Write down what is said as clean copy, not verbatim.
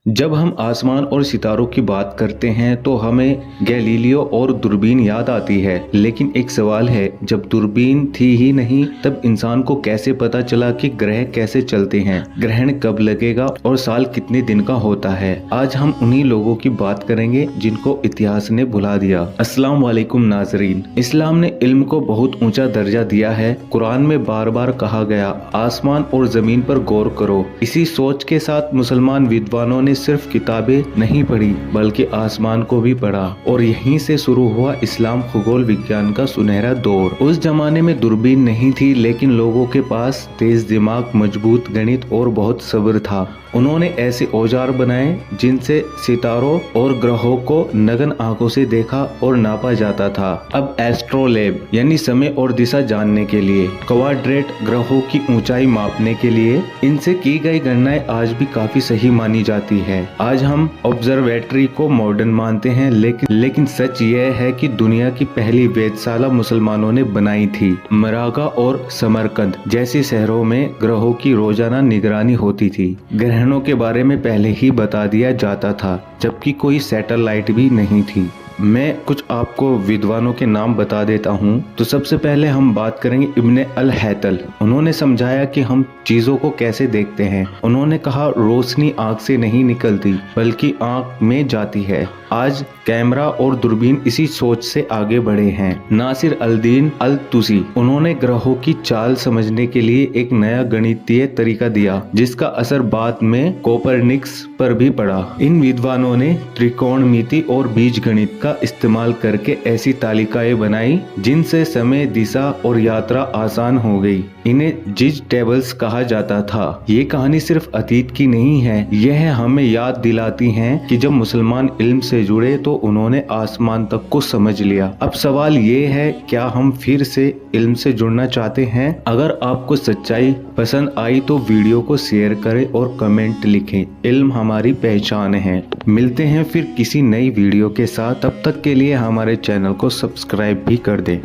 जब हम आसमान और सितारों की बात करते हैं तो हमें गैलीलियो और दूरबीन याद आती है। लेकिन एक सवाल है, जब दूरबीन थी ही नहीं तब इंसान को कैसे पता चला कि ग्रह कैसे चलते हैं, ग्रहण कब लगेगा और साल कितने दिन का होता है। आज हम उन्हीं लोगों की बात करेंगे जिनको इतिहास ने भुला दिया। अस्सलाम वालेकुम नाजरीन। इस्लाम ने इल्म को बहुत ऊंचा दर्जा दिया है। कुरान में बार बार कहा गया, आसमान और जमीन पर गौर करो। इसी सोच के साथ मुसलमान विद्वानों ने सिर्फ किताबें नहीं पढ़ी बल्कि आसमान को भी पढ़ा और यहीं से शुरू हुआ इस्लाम खगोल विज्ञान का सुनहरा दौर। उस जमाने में दूरबीन नहीं थी, लेकिन लोगों के पास तेज दिमाग, मजबूत गणित और बहुत सब्र था। उन्होंने ऐसे औजार बनाए जिनसे सितारों और ग्रहों को नग्न आंखों से देखा और नापा जाता था। अब एस्ट्रोलेब यानी समय और दिशा जानने के लिए, क्वाड्रेट ग्रहों की ऊंचाई मापने के लिए, इनसे की गई गणनाएं आज भी काफी सही मानी जाती है। आज हम ऑब्जर्वेटरी को मॉडर्न मानते हैं, लेकिन सच यह है कि दुनिया की पहली वेधशाला मुसलमानों ने बनाई थी। मरागा और समरकंद जैसे शहरों में ग्रहों की रोजाना निगरानी होती थी। ग्रहणों के बारे में पहले ही बता दिया जाता था, जबकि कोई सैटेलाइट भी नहीं थी। मैं कुछ आपको विद्वानों के नाम बता देता हूँ। तो सबसे पहले हम बात करेंगे इब्ने अल हैतल। उन्होंने समझाया कि हम चीजों को कैसे देखते हैं। उन्होंने कहा, रोशनी आंख से नहीं निकलती बल्कि आंख में जाती है। आज कैमरा और दूरबीन इसी सोच से आगे बढ़े हैं। नासिर अल-दीन अल-तुसी, उन्होंने ग्रहों की चाल समझने के लिए एक नया गणितीय तरीका दिया, जिसका असर बाद में कोपरनिकस पर भी पड़ा। इन विद्वानों ने त्रिकोणमिति और बीज गणित का इस्तेमाल करके ऐसी तालिकाएं बनाई जिनसे समय, दिशा और यात्रा आसान हो गई। इन्हें जिज टेबल्स कहा जाता था। ये कहानी सिर्फ अतीत की नहीं है, यह हमें याद दिलाती है कि जब मुसलमान इल्म से जुड़े तो उन्होंने आसमान तक को समझ लिया। अब सवाल ये है, क्या हम फिर से इल्म से जुड़ना चाहते हैं? अगर आपको सच्चाई पसंद आई तो वीडियो को शेयर करें और कमेंट लिखें। इल्म हमारी पहचान है। मिलते हैं फिर किसी नई वीडियो के साथ। तब तक के लिए हमारे चैनल को सब्सक्राइब भी कर दें।